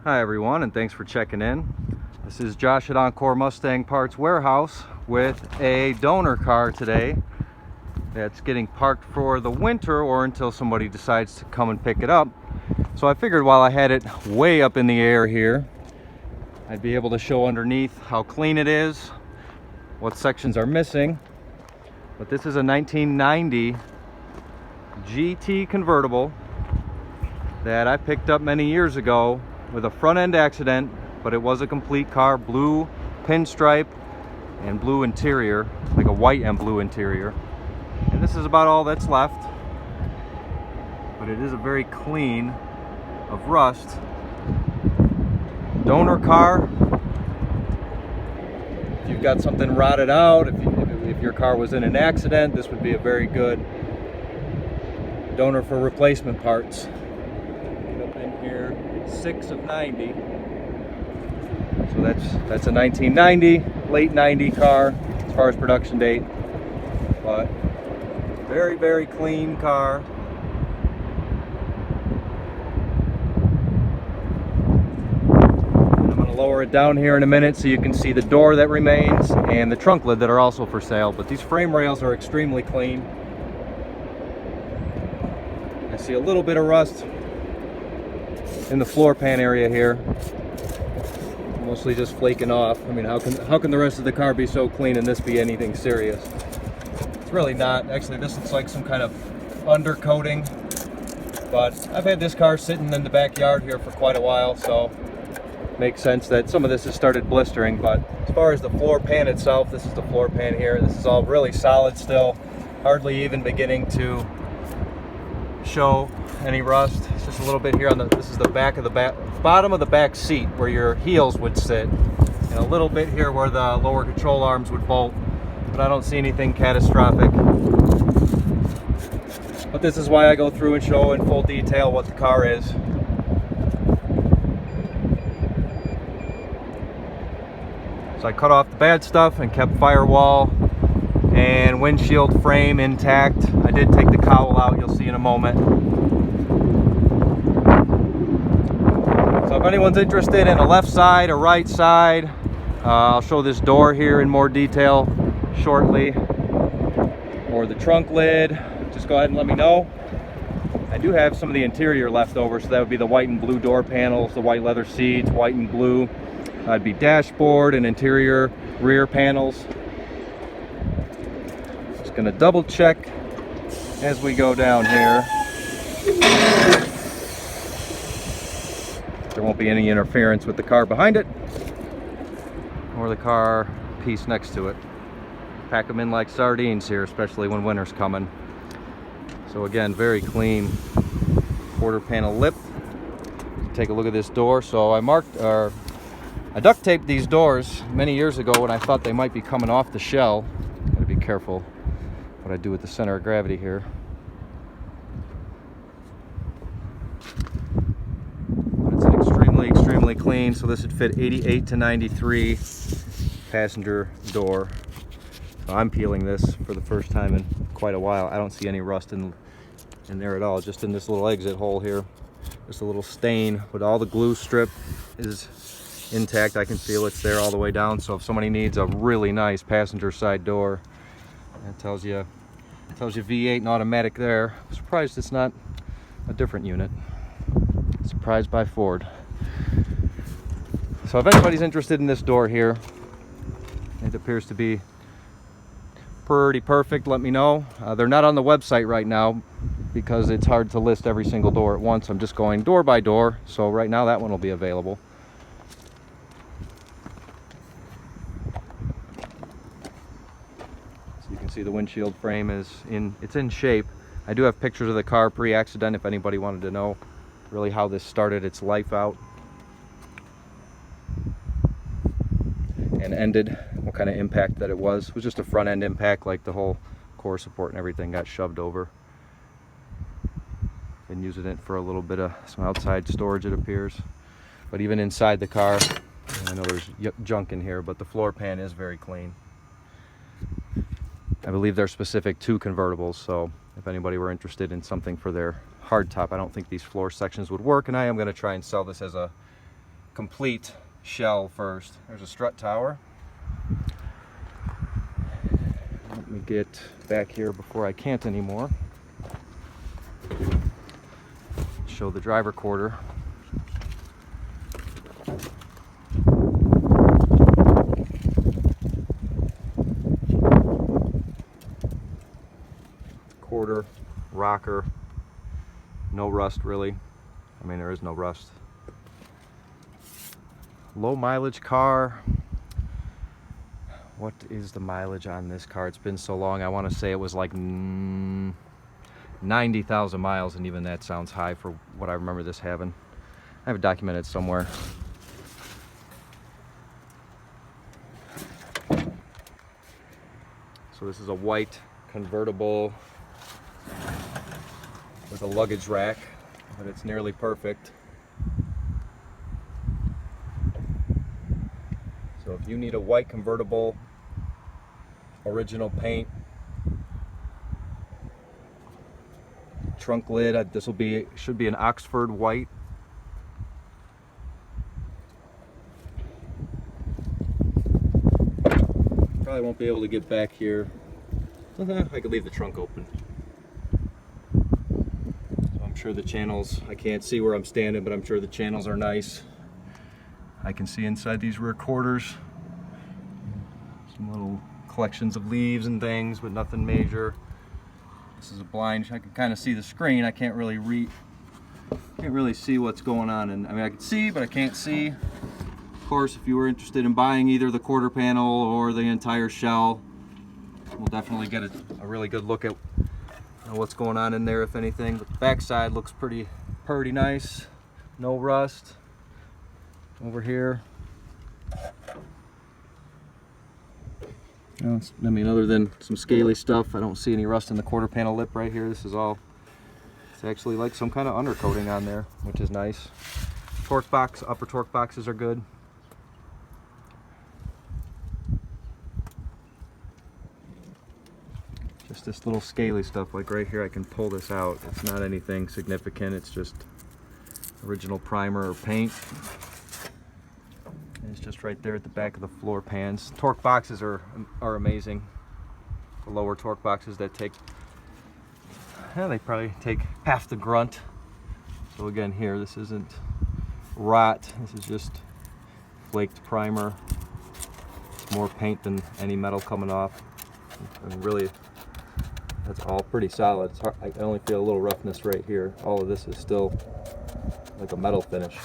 Hi everyone, and thanks for checking in. This is Josh at Encore Mustang Parts Warehouse with a donor car today that's getting parked for the winter or until somebody decides to come and pick it up. So I figured while I had it way up in the air here, I'd be able to show underneath how clean it is, what sections are missing. But this is a 1990 GT convertible that I picked up many years ago with a front end accident, but it was a complete car, blue pinstripe and blue interior, like a white and blue interior. And this is about all that's left, but it is a very clean of rust donor car. If you've got something rotted out, if your car was in an accident, this would be a very good donor for replacement parts. Get up in here, 6 of 90. So that's a 1990, late 90 car as far as production date. But very, very clean car. I'm going to lower it down here in a minute so you can see the door that remains and the trunk lid that are also for sale. But these frame rails are extremely clean. I see a little bit of rust in the floor pan area here, mostly just flaking off. I mean, how can the rest of the car be so clean and this be anything serious? It's really not. Actually, this looks like some kind of undercoating, but I've had this car sitting in the backyard here for quite a while, so it makes sense that some of this has started blistering. But as far as the floor pan itself, this is the floor pan here. This is all really solid still, hardly even beginning to show any rust. It's just a little bit here on this is the back of the bottom of the back seat where your heels would sit, and a little bit here where the lower control arms would bolt, but I don't see anything catastrophic. But this is why I go through and show in full detail what the car is. So I cut off the bad stuff and kept firewall and windshield frame intact. I did take the cowl out, you'll see in a moment. So if anyone's interested in a left side or right side, I'll show this door here in more detail shortly, or the trunk lid, just go ahead and let me know. I do have some of the interior left over, so that would be the white and blue door panels, the white leather seats, white and blue. That'd be dashboard and interior rear panels. Just gonna double check as we go down here. There won't be any interference with the car behind it or the car piece next to it. Pack them in like sardines here, especially when winter's coming. So again, very clean quarter panel lip. Take a look at this door. So I duct taped these doors many years ago when I thought they might be coming off the shell. Gotta be careful what I do with the center of gravity here. Extremely clean, so this would fit 88 to 93 passenger door. So I'm peeling this for the first time in quite a while. I don't see any rust in there at all, just in this little exit hole here. Just a little stain, but all the glue strip is intact. I can feel it's there all the way down. So if somebody needs a really nice passenger side door, that tells you V8 and automatic there. I'm surprised it's not a different unit. Surprised by Ford. So if anybody's interested in this door here, it appears to be pretty perfect, let me know. They're not on the website right now because it's hard to list every single door at once. I'm just going door by door, so right now that one will be available. So you can see the windshield frame it's in shape. I do have pictures of the car pre-accident if anybody wanted to know really how this started its life out and ended, what kind of impact that it was. It was just a front end impact, like the whole core support and everything got shoved over. Been using it for a little bit of some outside storage, it appears. But even inside the car, I know there's junk in here, but the floor pan is very clean. I believe they're specific to convertibles, so if anybody were interested in something for their hardtop, I don't think these floor sections would work, and I am going to try and sell this as a complete shell first. There's a strut tower. Let me get back here before I can't anymore. Show the driver quarter. Quarter, rocker, no rust really. I mean, there is no rust. Low mileage car. What is the mileage on this car? It's been so long. I want to say it was like 90,000 miles, and even that sounds high for what I remember this having. I have it documented somewhere. So this is a white convertible with a luggage rack, but it's nearly perfect. So if you need a white convertible, original paint, trunk lid, should be an Oxford white. Probably won't be able to get back here. I could leave the trunk open. So I'm sure the channels, I can't see where I'm standing, but I'm sure the channels are nice. I can see inside these rear quarters some little collections of leaves and things, but nothing major. This is a blind. I can kind of see the screen. I can't really see what's going on. And I mean, I can see, but I can't see. Of course, if you were interested in buying either the quarter panel or the entire shell, we'll definitely get a really good look at what's going on in there, if anything. But the back side looks pretty nice. No rust. Over here. I mean, other than some scaly stuff, I don't see any rust in the quarter panel lip right here. This is all, it's actually like some kind of undercoating on there, which is nice. Torque box, upper torque boxes are good. Just this little scaly stuff, like right here, I can pull this out. It's not anything significant, it's just original primer or paint. It's just right there at the back of the floor pans. Torque boxes are amazing. The lower torque boxes that take, they probably take half the grunt. So again, here, this isn't rot. This is just flaked primer. It's more paint than any metal coming off. And really, that's all pretty solid. It's hard, I only feel a little roughness right here. All of this is still like a metal finish.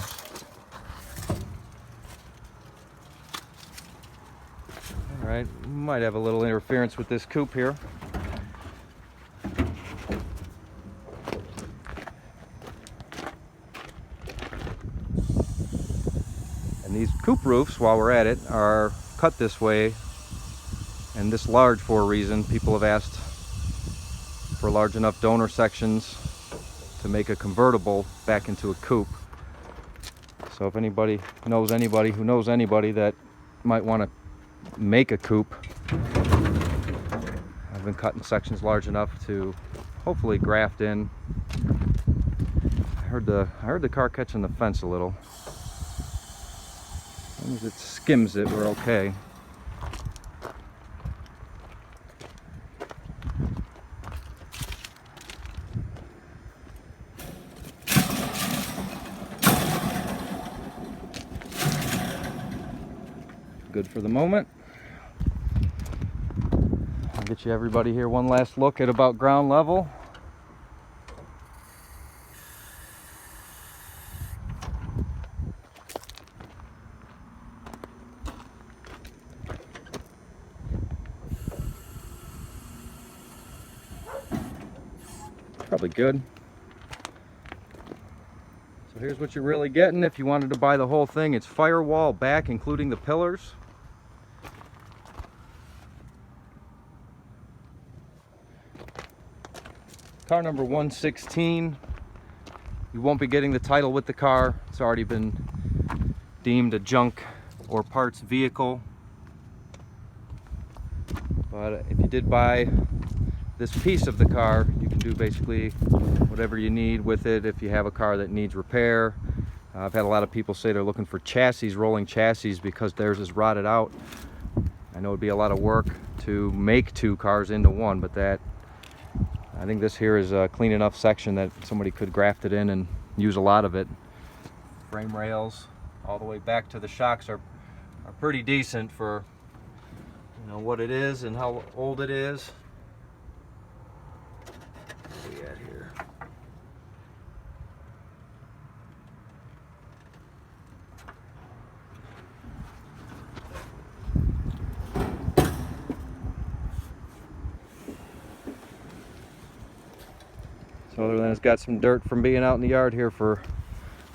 Alright, might have a little interference with this coupe here. And these coupe roofs, while we're at it, are cut this way and this large for a reason. People have asked for large enough donor sections to make a convertible back into a coupe. So if anybody knows anybody who knows anybody that might want to make a coupe, I've been cutting sections large enough to hopefully graft in. I heard the car catching the fence a little. As long as it skims it, we're okay. Good for the moment. I'll get you everybody here one last look at about ground level. Probably good. So here's what you're really getting if you wanted to buy the whole thing. It's firewall back, including the pillars. Car number 116. You won't be getting the title with the car. It's already been deemed a junk or parts vehicle. But if you did buy this piece of the car, you can do basically whatever you need with it. If you have a car that needs repair, I've had a lot of people say they're looking for chassis, rolling chassis, because theirs is rotted out. I know it'd be a lot of work to make 2 cars into one, but I think this here is a clean enough section that somebody could graft it in and use a lot of it. Frame rails all the way back to the shocks are pretty decent for, you know, what it is and how old it is. What are we at here? So other than it's got some dirt from being out in the yard here for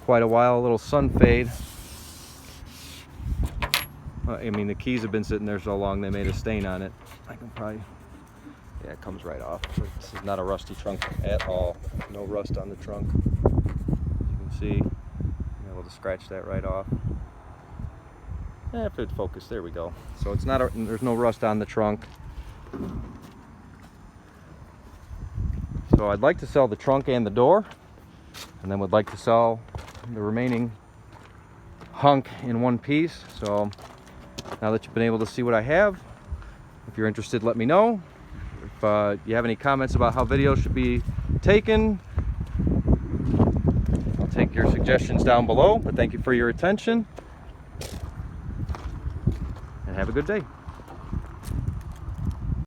quite a while, a little sun fade. I mean, the keys have been sitting there so long they made a stain on it. I can probably, yeah, it comes right off. This is not a rusty trunk at all. No rust on the trunk. As you can see, I'm able to scratch that right off. If it focused, there we go. So it's not there's no rust on the trunk. So I'd like to sell the trunk and the door, and then would like to sell the remaining hunk in one piece. So now that you've been able to see what I have, if you're interested, let me know. If you have any comments about how videos should be taken, I'll take your suggestions down below. But thank you for your attention, and have a good day.